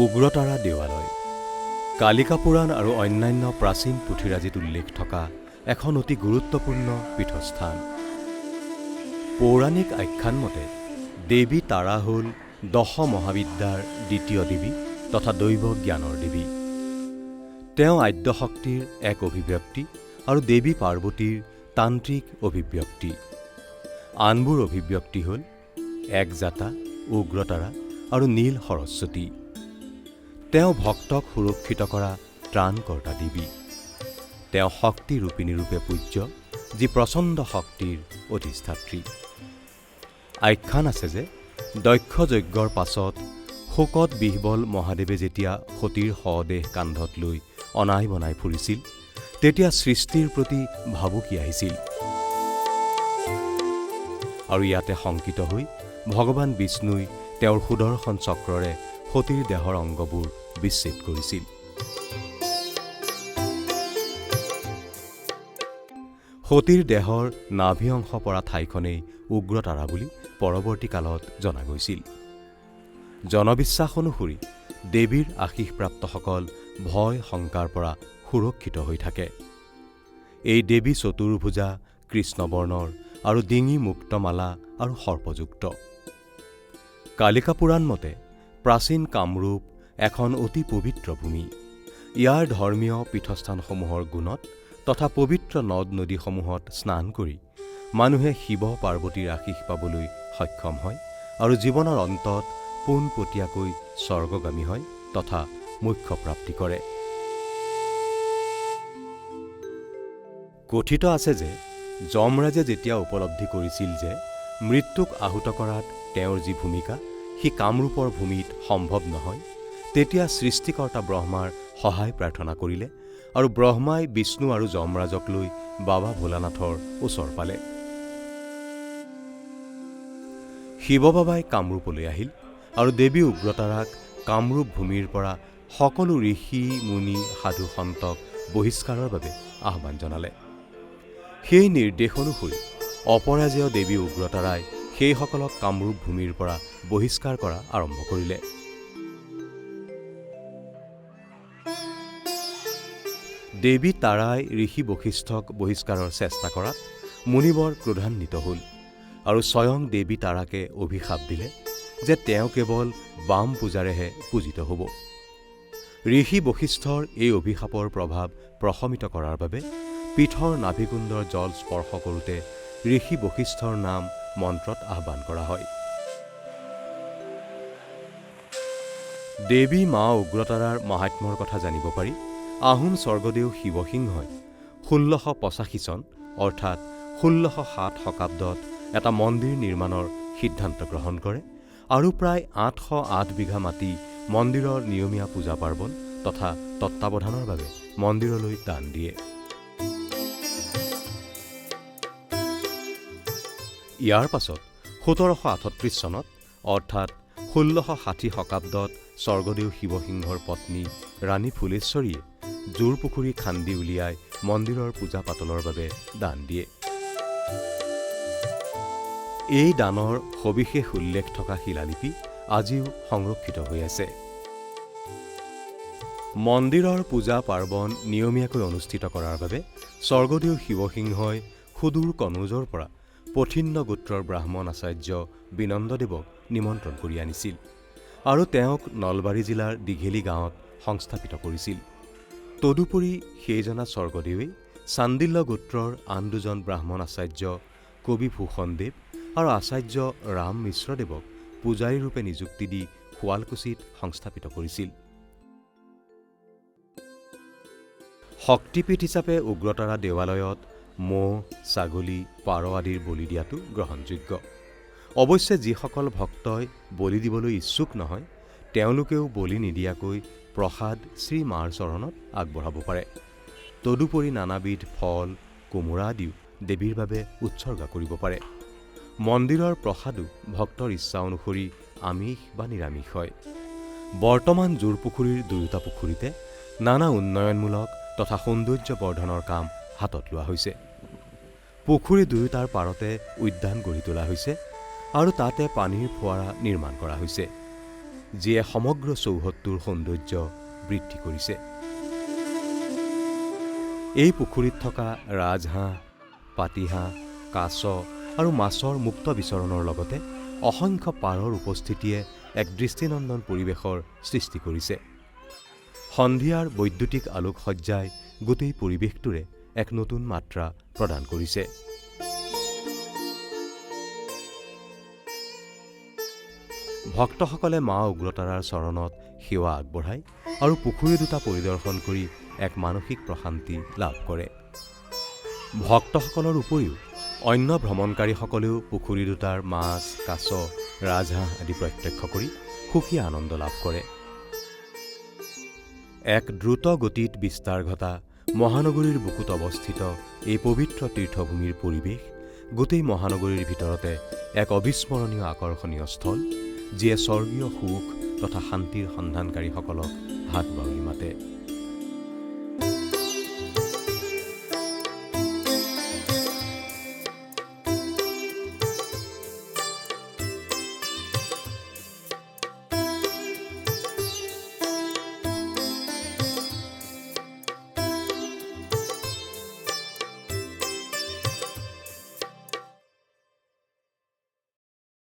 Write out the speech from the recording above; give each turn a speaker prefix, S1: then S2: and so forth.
S1: উগ্ৰতাৰা দেৱালয় কালিকা পুৰাণ আৰু অন্যান্য প্ৰাচীন পুথিৰাজিত উল্লেখ থকা এখন অতি গুৰুত্বপূৰ্ণ পীঠস্থান। পৌৰাণিক আখ্যান মতে দেৱী তাৰা হ'ল 10 মহাবিদ্যাৰ দ্বিতীয় দেৱী তথা দৈৱ জ্ঞানৰ দেৱী। তেওঁ আদ্যশক্তিৰ এক অভিব্যক্তি আৰু দেৱী পাৰ্বতীৰ তান্ত্ৰিক অভিব্যক্তি। আনবোৰ অভিব্যক্তি হ'ল একজাতা, উগ্ৰতাৰা আৰু নীল সৰস্বতী। তেওঁ ভক্তক সুৰক্ষিত কৰা ত্ৰাণকৰ্তা দেৱী। তেওঁ শক্তি ৰূপিণী ৰূপে পূজ্য, যি প্ৰচণ্ড শক্তিৰ অধিষ্ঠাত্ৰী। আখ্যান আছে যে দক্ষ যজ্ঞৰ পাছত শোকত বিহ্বল মহাদেৱে যেতিয়া সতীৰ শৱদেহ কান্ধত লৈ অনাই বনাই ফুৰিছিল, তেতিয়া সৃষ্টিৰ প্ৰতি ভাবুকি আহিছিল। আৰু ইয়াতে শংকিত হৈ ভগৱান বিষ্ণুই তেওঁৰ সুদৰ্শন চক্ৰৰে সতীৰ দেহৰ অংগবোৰ বিচ্ছেদ কৰিছিল। সতীৰ দেহৰ নাভি অংশ পৰা ঠাইখনেই উগ্ৰতাৰা বুলি পৰৱৰ্তী কালত জনা গৈছিল। জনবিশ্বাস অনুসৰি দেৱীৰ আশীষপ্ৰাপ্তসকল ভয় শংকাৰ পৰা সুৰক্ষিত হৈ থাকে। এই দেৱী চতুৰ্ভুজা, কৃষ্ণবৰ্ণৰ আৰু ডিঙি মুক্তমালা আৰু সৰ্পযুক্ত। কালিকা পুৰাণ মতে প্ৰাচীন কামৰূপ এখন অতি পবিত্ৰ ভূমি। ইয়াৰ ধৰ্মীয় পীঠস্থানসমূহৰ গুণত তথা পবিত্ৰ নদ নদীসমূহত স্নান কৰি মানুহে শিৱ পাৰ্বতীৰ আশীষ পাবলৈ সক্ষম হয় আৰু জীৱনৰ অন্তত পোনপটীয়াকৈ স্বৰ্গগামী হয় তথা মোক্ষপ্ৰাপ্তি কৰে। কথিত আছে যে যমৰাজে যেতিয়া উপলব্ধি কৰিছিল যে মৃত্যুক আহুত কৰাত তেওঁৰ যি ভূমিকা সি কামৰূপৰ ভূমিত সম্ভৱ নহয়, তেতিয়া সৃষ্টিকৰ্তা ব্ৰহ্মাৰ সহায় প্ৰাৰ্থনা কৰিলে আৰু ব্ৰহ্মাই বিষ্ণু আৰু যমৰাজক লৈ বাবা ভোলানাথৰ ওচৰ পালে। শিৱ বাবাই কামৰূপলৈ আহিল আৰু দেৱী উগ্ৰতাৰাক কামৰূপ ভূমিৰ পৰা সকলো ঋষি মুনি সাধু সন্তক বহিষ্কাৰৰ বাবে আহ্বান জনালে। সেই নিৰ্দেশ অনুসৰি অপৰাজেয় দেৱী উগ্ৰতাৰাই সেইসকলক কামৰূপ ভূমিৰ পৰা বহিষ্কাৰ কৰা আৰম্ভ কৰিলে। দেৱী তাৰাই ঋষি বশিষ্ঠক বহিষ্কাৰৰ চেষ্টা কৰাত মুনিবৰ ক্ৰোধান্বিত হ'ল আৰু স্বয়ং দেৱী তাৰাকে অভিশাপ দিলে যে তেওঁ কেৱল বাম পূজাৰেহে পূজিত হ'ব। ঋষি বশিষ্ঠৰ এই অভিশাপৰ প্ৰভাৱ প্ৰশমিত কৰাৰ বাবে পীঠৰ নাভিকুণ্ডৰ জল স্পৰ্শ কৰোঁতে ঋষি বশিষ্ঠৰ নাম মন্ত্ৰত আহ্বান কৰা হয়। দেৱী মা উগ্ৰতাৰাৰ মাহাত্ম্যৰ কথা জানিব পাৰি আহোম স্বৰ্গদেউ শিৱসিংহই ১৬৮৫ চন অৰ্থাৎ ১৬০৭ শতাব্দত এটা মন্দিৰ নিৰ্মাণৰ সিদ্ধান্ত গ্ৰহণ কৰে আৰু প্ৰায় ৮০৮ বিঘা মাটি মন্দিৰৰ নিয়মীয়া পূজা পাৰ্বণ তথা তত্বাৱধানৰ বাবে মন্দিৰলৈ দান দিয়ে। ইয়াৰ পাছত ১৭৩৮ চনত অৰ্থাৎ ১৬৬০ শতাব্দত স্বৰ্গদেউ শিৱসিংহৰ পত্নী ৰাণী ফুলেশ্বৰীয়ে জোৰ পুখুৰী খান্দি উলিয়াই মন্দিৰৰ পূজা পাতলৰ বাবে দান দিয়ে। এই দানৰ সবিশেষ উল্লেখ থকা শিলালিপি আজিও সংৰক্ষিত হৈ আছে। মন্দিৰৰ পূজা পাৰ্বণ নিয়মীয়াকৈ অনুষ্ঠিত কৰাৰ বাবে স্বৰ্গদেউ শিৱসিংহই সুদূৰ কনৌজৰ পৰা পঠিন্ন গোত্ৰৰ ব্ৰাহ্মণ আচাৰ্য বিনন্দদেৱক নিমন্ত্ৰণ কৰি আনিছিল আৰু তেওঁক নলবাৰী জিলাৰ দীঘেলী গাঁৱত সংস্থাপিত কৰিছিল। তদুপৰি সেইজনা স্বৰ্গদেৱে চাণ্ডিল্য গোত্ৰৰ আন দুজন ব্ৰাহ্মণ আচাৰ্য কবি ভূষণদেৱ আৰু আচাৰ্য ৰাম মিশ্ৰদেৱক পূজাৰী ৰূপে নিযুক্তি দি শুৱালকুছিত সংস্থাপিত কৰিছিল। শক্তিপীঠ হিচাপে উগ্ৰতাৰা দেৱালয়ত ম'হ, ছাগলী, পাৰ আদিৰ বলি দিয়াটো গ্ৰহণযোগ্য। অৱশ্যে যিসকল ভক্তই বলি দিবলৈ ইচ্ছুক নহয় তেওঁলোকেও বলি নিদিয়াকৈ প্ৰসাদ শ্ৰীমাৰ চৰণত আগবঢ়াব পাৰে। তদুপৰি নানাবিধ ফল, কোমোৰা আদিও দেৱীৰ বাবে উৎসৰ্গা কৰিব পাৰে। মন্দিৰৰ প্ৰসাদো ভক্তৰ ইচ্ছা অনুসৰি আমিষ বা নিৰামিষ হয়। বৰ্তমান জোৰপুখুৰীৰ দুয়োটা পুখুৰীতে নানা উন্নয়নমূলক তথা সৌন্দৰ্য বৰ্ধনৰ কাম হাতত লোৱা হৈছে। পুখুৰী দুয়োটাৰ পাৰতে উদ্যান গঢ়ি তোলা হৈছে আৰু তাতে পানীৰ ফোৱাৰা নিৰ্মাণ কৰা হৈছে। যিয়ে সমগ্ৰ চৌহদটোৰ সৌন্দৰ্য বৃদ্ধি কৰিছে। এই পুখুৰীত থকা ৰাজহাঁহ, পাতিহাঁহ, কাছ আৰু মাছৰ মুক্ত বিচৰণৰ লগতে অসংখ্য পাৰৰ উপস্থিতিয়ে এক দৃষ্টিনন্দন পৰিৱেশৰ সৃষ্টি কৰিছে। সন্ধিয়াৰ বৈদ্যুতিক আলোকসজ্জাই গোটেই পৰিৱেশটোৰে এক নতুন মাত্ৰা প্ৰদান কৰিছে। ভক্তসকলে মা উগ্ৰতাৰাৰ চৰণত সেৱা আগবঢ়ায় আৰু পুখুৰী দুটা পৰিদৰ্শন কৰি এক মানসিক প্ৰশান্তি লাভ কৰে। ভক্তসকলৰ উপৰিও অন্য ভ্ৰমণকাৰীসকলেও পুখুৰী দুটাৰ মাছ, কাছ, ৰাজহাঁহ আদি প্ৰত্যক্ষ কৰি সুকীয়া আনন্দ লাভ কৰে। এক দ্ৰুত গতিত বিস্তাৰ ঘটা মহানগৰীৰ বুকুত অৱস্থিত এই পবিত্ৰ তীৰ্থভূমিৰ পৰিৱেশ গোটেই মহানগৰীৰ ভিতৰতে এক অবিস্মৰণীয় আকৰ্ষণীয় স্থল, যিয়ে স্বৰ্গীয় সুখ তথা শান্তিৰ সন্ধানকাৰীসকলক হাত বাউলি মাতে।